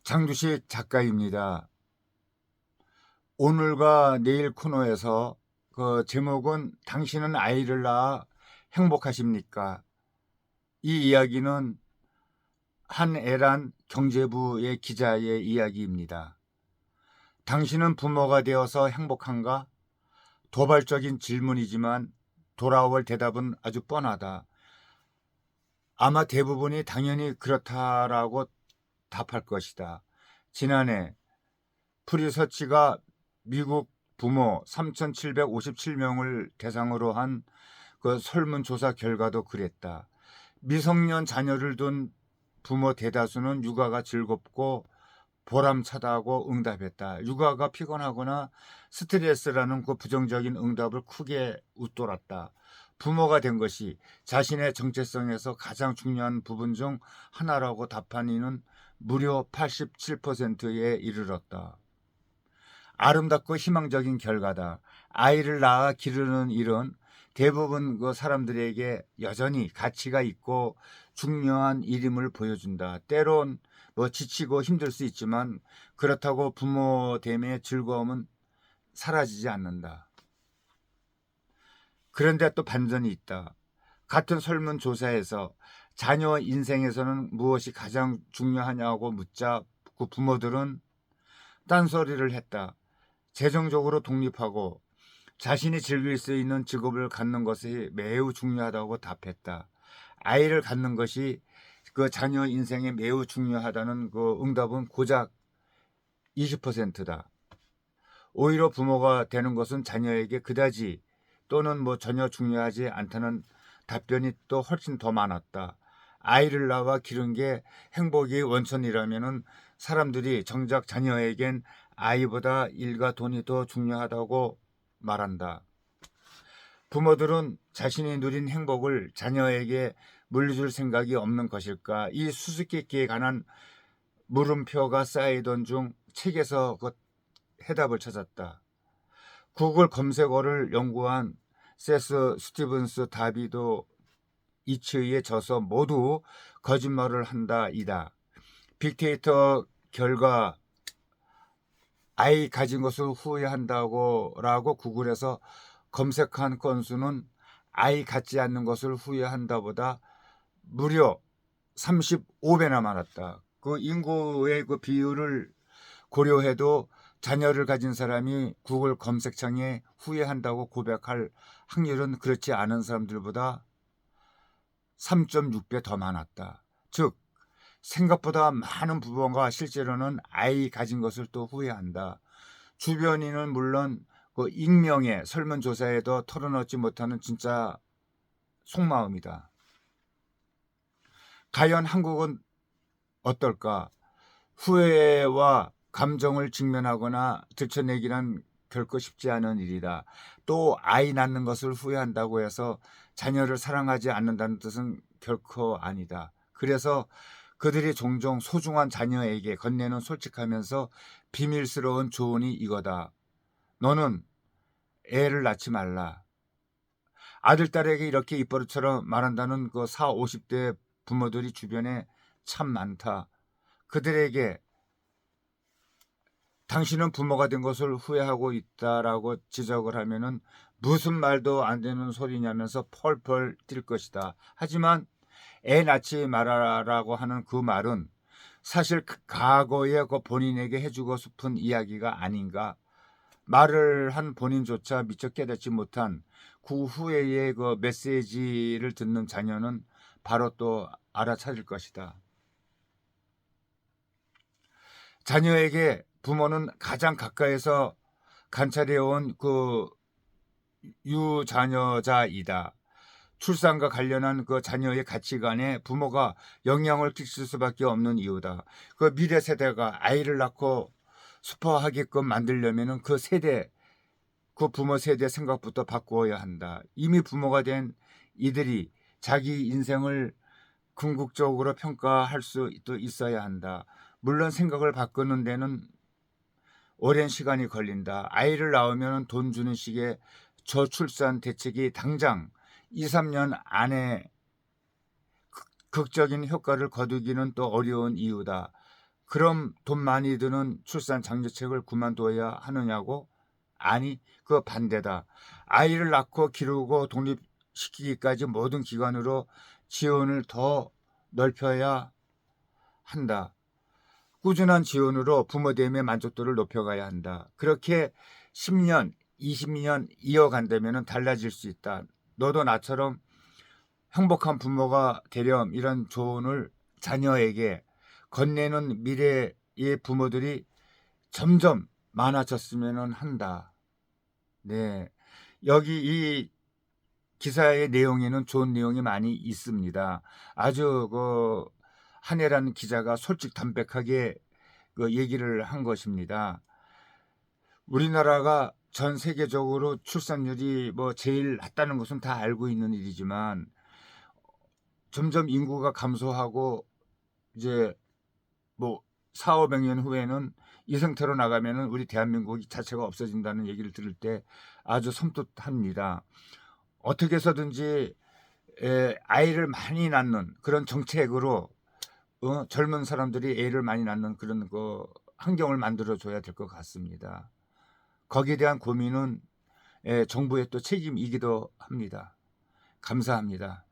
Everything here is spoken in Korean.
장두식 작가입니다. 오늘과 내일 코너에서 제목은 당신은 아이를 낳아 행복하십니까? 이 이야기는 한애란 경제부의 기자의 이야기입니다. 당신은 부모가 되어서 행복한가? 도발적인 질문이지만 돌아올 대답은 아주 뻔하다. 아마 대부분이 당연히 그렇다라고 답할 것이다. 지난해 프리서치가 미국 부모 3,757명을 대상으로 한 설문조사 결과도 그랬다. 미성년 자녀를 둔 부모 대다수는 육아가 즐겁고 보람차다고 응답했다. 육아가 피곤하거나 스트레스라는 부정적인 응답을 크게 웃돌았다. 부모가 된 것이 자신의 정체성에서 가장 중요한 부분 중 하나라고 답한 이는 무려 87%에 이르렀다. 아름답고 희망적인 결과다. 아이를 낳아 기르는 일은 대부분 사람들에게 여전히 가치가 있고 중요한 일임을 보여준다. 때론 지치고 힘들 수 있지만 그렇다고 부모됨의 즐거움은 사라지지 않는다. 그런데 또 반전이 있다. 같은 설문조사에서 자녀 인생에서는 무엇이 가장 중요하냐고 묻자 그 부모들은 딴소리를 했다. 재정적으로 독립하고 자신이 즐길 수 있는 직업을 갖는 것이 매우 중요하다고 답했다. 아이를 갖는 것이 자녀 인생에 매우 중요하다는 응답은 고작 20%다. 오히려 부모가 되는 것은 자녀에게 그다지 또는 전혀 중요하지 않다는 답변이 또 훨씬 더 많았다. 아이를 낳아 기른 게 행복이 원천이라면은 사람들이 정작 자녀에겐 아이보다 일과 돈이 더 중요하다고 말한다. 부모들은 자신이 누린 행복을 자녀에게 물려줄 생각이 없는 것일까? 이 수수께끼에 관한 물음표가 쌓이던 중 책에서 해답을 찾았다. 구글 검색어를 연구한 세스 스티븐스 다비도 이츠의 저서 모두 거짓말을 한다 이다. 빅데이터 결과 아이 가진 것을 후회한다고 라고 구글에서 검색한 건수는 아이 갖지 않는 것을 후회한다보다 무려 35배나 많았다. 인구의 비율을 고려해도 자녀를 가진 사람이 구글 검색창에 후회한다고 고백할 확률은 그렇지 않은 사람들보다 3.6배 더 많았다. 즉 생각보다 많은 부모가 실제로는 아이 가진 것을 또 후회한다. 주변인은 물론 익명의 설문조사에도 털어놓지 못하는 진짜 속마음이다. 과연 한국은 어떨까? 후회와 감정을 직면하거나 들춰내기란 결코 쉽지 않은 일이다. 또 아이 낳는 것을 후회한다고 해서 자녀를 사랑하지 않는다는 뜻은 결코 아니다. 그래서 그들이 종종 소중한 자녀에게 건네는 솔직하면서 비밀스러운 조언이 이거다. 너는 애를 낳지 말라. 아들, 딸에게 이렇게 입버릇처럼 말한다는 40, 50대 부모들이 주변에 참 많다. 그들에게 당신은 부모가 된 것을 후회하고 있다라고 지적을 하면은 무슨 말도 안 되는 소리냐면서 펄펄 뛸 것이다. 하지만 애 낳지 말아라라고 하는 그 말은 사실 과거에 본인에게 해주고 싶은 이야기가 아닌가. 말을 한 본인조차 미처 깨닫지 못한 그 후에의 메시지를 듣는 자녀는 바로 또 알아차릴 것이다. 자녀에게 부모는 가장 가까이서 관찰해온 유자녀자이다. 출산과 관련한 자녀의 가치관에 부모가 영향을 끼칠 수밖에 없는 이유다. 미래 세대가 아이를 낳고 싶어하게끔 만들려면은 세대, 부모 세대 생각부터 바꾸어야 한다. 이미 부모가 된 이들이 자기 인생을 궁극적으로 평가할 수도 있어야 한다. 물론 생각을 바꾸는 데는 오랜 시간이 걸린다. 아이를 낳으면 돈 주는 식의 저출산 대책이 당장 2, 3년 안에 극적인 효과를 거두기는 또 어려운 이유다. 그럼 돈 많이 드는 출산 장려책을 그만둬야 하느냐고? 아니, 그 반대다. 아이를 낳고 기르고 독립시키기까지 모든 기관으로 지원을 더 넓혀야 한다. 꾸준한 지원으로 부모됨의 만족도를 높여가야 한다. 그렇게 10년, 20년 이어간다면 달라질 수 있다. 너도 나처럼 행복한 부모가 되렴, 이런 조언을 자녀에게 건네는 미래의 부모들이 점점 많아졌으면 한다. 네. 여기 이 기사의 내용에는 좋은 내용이 많이 있습니다. 아주 한혜란 기자가 솔직담백하게 얘기를 한 것입니다. 우리나라가 전 세계적으로 출산율이 제일 낮다는 것은 다 알고 있는 일이지만 점점 인구가 감소하고 이제 4, 500년 후에는 이 상태로 나가면은 우리 대한민국 자체가 없어진다는 얘기를 들을 때 아주 섬뜩합니다. 어떻게 해서든지 아이를 많이 낳는 그런 정책으로 젊은 사람들이 애를 많이 낳는 그런 환경을 만들어 줘야 될 것 같습니다. 거기에 대한 고민은 정부의 또 책임이기도 합니다. 감사합니다.